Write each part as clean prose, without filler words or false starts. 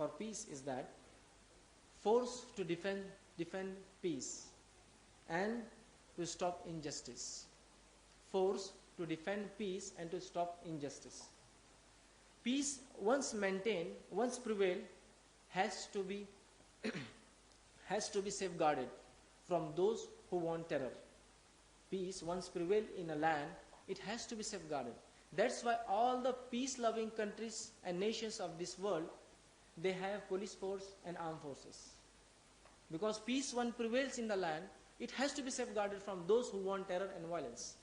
for peace is that force to defend peace and to stop injustice. Force to defend peace and to stop injustice. Peace once maintained, once prevailed, has to be safeguarded from those who want terror. Peace once prevailed in a land, it has to be safeguarded. That's why all the peace-loving countries and nations of this world, they have police force and armed forces. Because peace once prevails in the land, it has to be safeguarded from those who want terror and violence.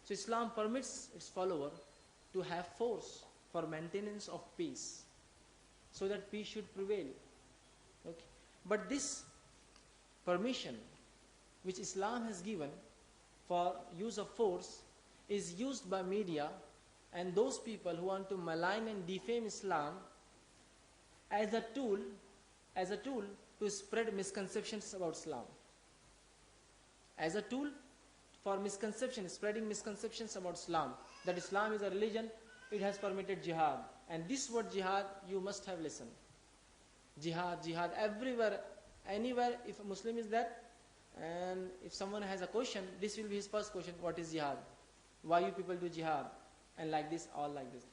So Islam permits its follower to have force for maintenance of peace, so that peace should prevail. Okay. But this permission which Islam has given for use of force is used by media and those people who want to malign and defame Islam as a tool to spread misconceptions about Islam. As a tool for misconception, spreading misconceptions about Islam, that Islam is a religion, it has permitted jihad. And this word jihad, you must have listened. Jihad, everywhere, anywhere, if a Muslim is there, and if someone has a question, this will be his first question: what is jihad? Why you people do jihad? And like this, all like this.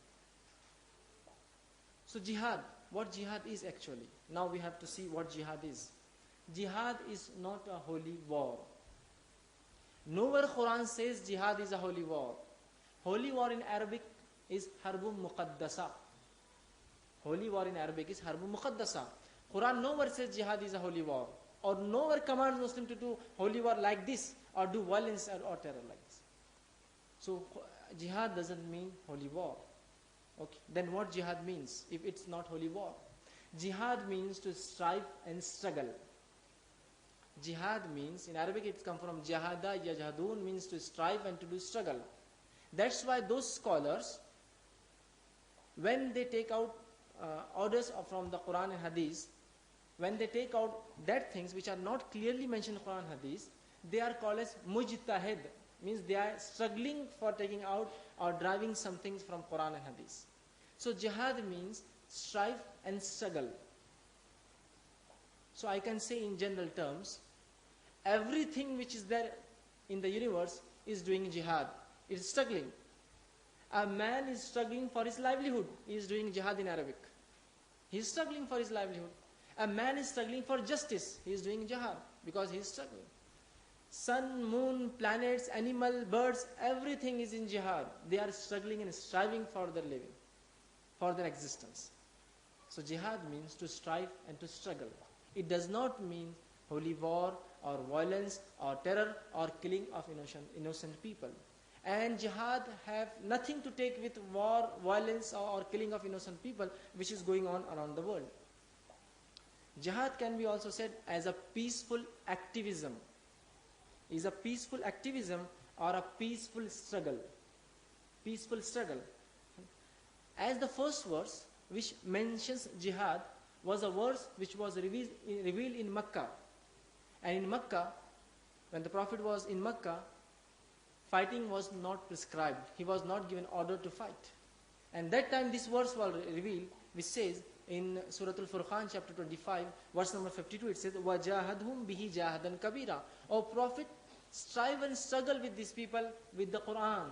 So jihad, what jihad is actually? Now we have to see what jihad is. Jihad is not a holy war. Nowhere Quran says jihad is a holy war. Holy war in Arabic is harbun muqaddasa. Holy war in Arabic is harbun muqaddasa. Quran nowhere says jihad is a holy war, or nowhere commands Muslim to do holy war like this, or do violence or terror like this. So jihad doesn't mean holy war. Okay, then what jihad means if it's not holy war? Jihad means to strive and struggle. Jihad means, in Arabic it's come from jahada yajhadun, means to strive and to do struggle. That's why those scholars, when they take out orders from the Quran and Hadith, when they take out that things which are not clearly mentioned in Quran and Hadith, they are called as mujtahid, means they are struggling for taking out or driving some things from Quran and Hadith. So jihad means strive and struggle. So I can say in general terms, everything which is there in the universe is doing jihad. It is struggling. A man is struggling for his livelihood. He is doing jihad in Arabic. He is struggling for his livelihood. A man is struggling for justice. He is doing jihad because he is struggling. Sun, moon, planets, animal, birds, everything is in jihad. They are struggling and striving for their living, for their existence. So jihad means to strive and to struggle. It does not mean holy war or violence or terror or killing of innocent people. And jihad have nothing to take with war, violence or killing of innocent people which is going on around the world. Jihad can be also said as a peaceful activism. Is a peaceful activism or a peaceful struggle. Peaceful struggle. As the first verse which mentions jihad was a verse which was revealed in Makkah. And in Makkah, when the Prophet was in Makkah, fighting was not prescribed. He was not given order to fight. And that time this verse was revealed, which says in Surah Al-Furqan chapter 25, verse number 52, it says, وَجَاهَدْهُمْ بِهِ جَاهَدًا كَبِيرًا. O Prophet, strive and struggle with these people with the Quran.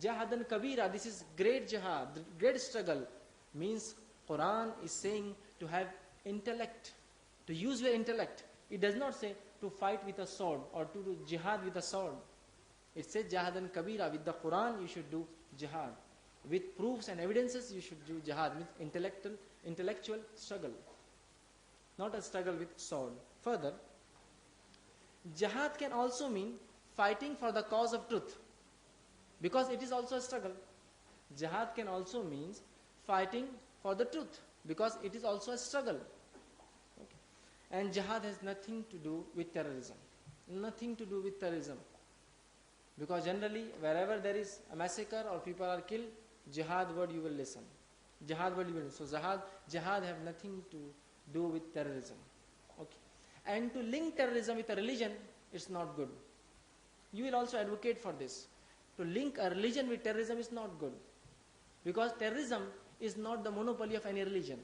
Jahadan kabira, this is great jihad, great struggle. Means Quran is saying to have intellect, to use your intellect. It does not say to fight with a sword or to do jihad with a sword. It says jahadan kabira. With the Quran you should do jihad. With proofs and evidences you should do jihad. With intellectual struggle. Not a struggle with sword. Further, jihad can also mean fighting for the cause of truth. Because it is also a struggle. Jihad can also mean fighting for the truth. Because it is also a struggle. Okay. And jihad has nothing to do with terrorism. Nothing to do with terrorism. Because generally, wherever there is a massacre or people are killed, jihad word you will listen. Jihad word you will listen. So jihad have nothing to do with terrorism. Okay. And to link terrorism with a religion, it's not good. You will also advocate for this. To link a religion with terrorism is not good. Because terrorism is not the monopoly of any religion.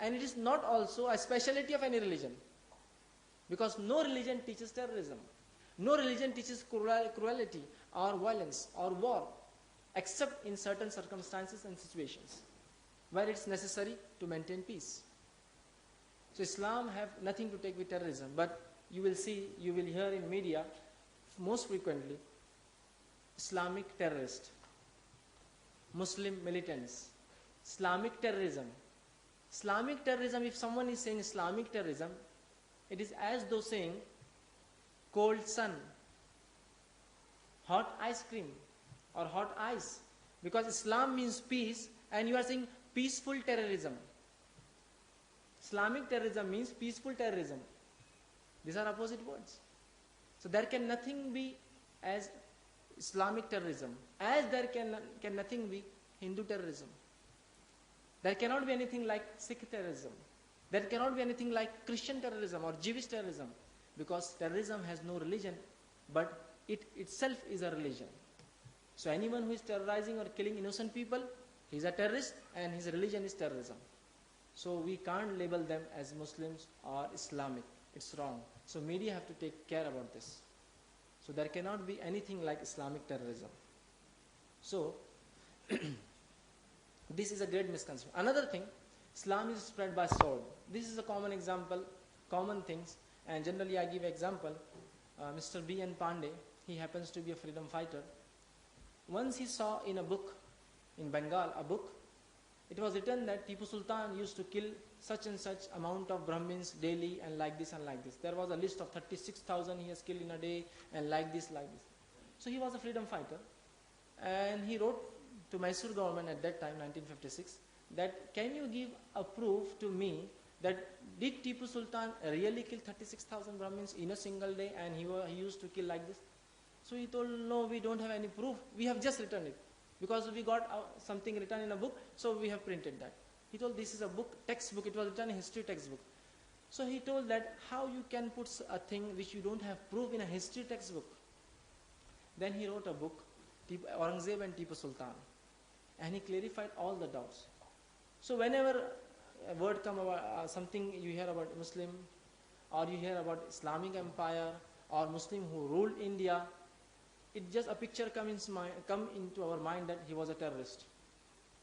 And it is not also a speciality of any religion. Because no religion teaches terrorism. No religion teaches cruelty or violence or war, except in certain circumstances and situations where it's necessary to maintain peace. So Islam have nothing to take with terrorism, but you will see, you will hear in media most frequently, Islamic terrorist, Muslim militants, Islamic terrorism. Islamic terrorism, if someone is saying Islamic terrorism, it is as though saying cold sun, hot ice cream or hot ice, because Islam means peace and you are saying peaceful terrorism. Islamic terrorism means peaceful terrorism. These are opposite words. So there can nothing be as Islamic terrorism, as there can nothing be Hindu terrorism. There cannot be anything like Sikh terrorism. There cannot be anything like Christian terrorism or Jewish terrorism, because terrorism has no religion, but it itself is a religion. So anyone who is terrorizing or killing innocent people, he is a terrorist and his religion is terrorism. So we can't label them as Muslims or Islamic. It's wrong. So media have to take care about this. So there cannot be anything like Islamic terrorism. So this is a great misconception. Another thing, Islam is spread by sword. This is a common example, common things, and generally I give example. Mr. B.N. Pandey, he happens to be a freedom fighter. Once he saw in a book, in Bengal, a book, it was written that Tipu Sultan used to kill such and such amount of Brahmins daily and like this and like this. There was a list of 36,000 he has killed in a day and like this, like this. So he was a freedom fighter, and he wrote to Mysore government at that time, 1956, that can you give a proof to me that did Tipu Sultan really kill 36,000 Brahmins in a single day and he used to kill like this? So he told, no, we don't have any proof. We have just written it. Because we got something written in a book, so we have printed that. He told, this is a book, textbook, it was written in a history textbook. So he told that how you can put a thing which you don't have proof in a history textbook. Then he wrote a book, Aurangzeb and Tipu Sultan, and he clarified all the doubts. So whenever a word come about something you hear about Muslim, or you hear about Islamic empire, or Muslim who ruled India, it just a picture come into our mind that he was a terrorist.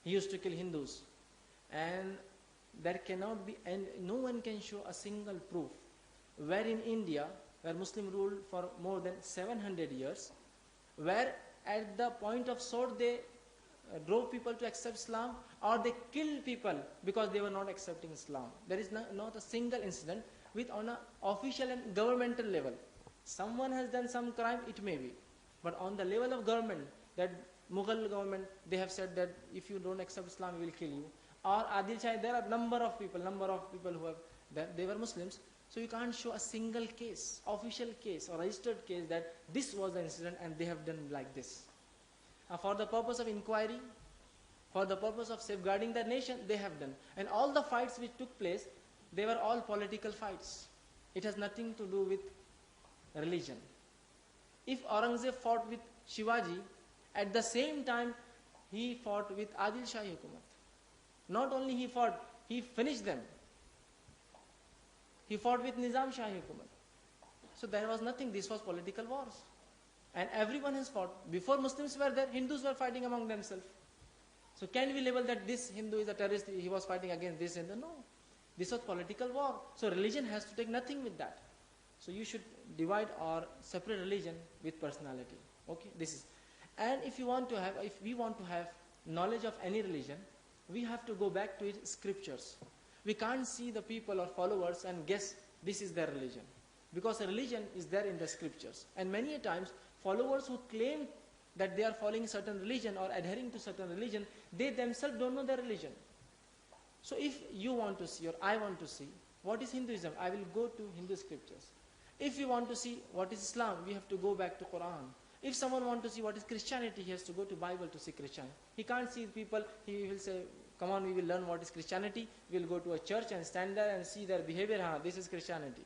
He used to kill Hindus. And there cannot be, and no one can show a single proof where in India, where Muslim ruled for more than 700 years, where at the point of sword they drove people to accept Islam, or they killed people because they were not accepting Islam. There is not a single incident with on an official and governmental level. Someone has done some crime, it may be. But on the level of government, that Mughal government, they have said that if you don't accept Islam, we will kill you. Or Adil Shah, there are number of people who have, they were Muslims. So you can't show a single case, official case or registered case that this was the incident and they have done like this. For the purpose of inquiry, for the purpose of safeguarding the nation, they have done. And all the fights which took place, they were all political fights. It has nothing to do with religion. If Aurangzeb fought with Shivaji, at the same time he fought with Adil Shahi Hukumat. Not only he fought, he finished them. He fought with Nizam Shahi Hukumat. So there was nothing, this was political wars. And everyone has fought. Before Muslims were there, Hindus were fighting among themselves. So can we label that this Hindu is a terrorist, he was fighting against this Hindu? No. This was political war. So religion has to take nothing with that. So you should divide or separate religion with personality. Okay, this is. And if we want to have knowledge of any religion, we have to go back to its scriptures. We can't see the people or followers and guess this is their religion. Because a religion is there in the scriptures. And many a times, followers who claim that they are following certain religion or adhering to certain religion, they themselves don't know their religion. So if you want to see or I want to see what is Hinduism, I will go to Hindu scriptures. If you want to see what is Islam, we have to go back to Quran. If someone wants to see what is Christianity, he has to go to Bible to see Christianity. He can't see people, he will say, come on, we will learn what is Christianity. We will go to a church and stand there and see their behavior. This is Christianity.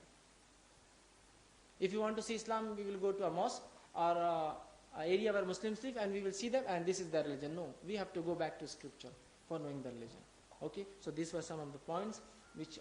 If you want to see Islam, we will go to a mosque or an area where Muslims live and we will see them and this is their religion. No, we have to go back to scripture for knowing the religion. Okay, so these were some of the points which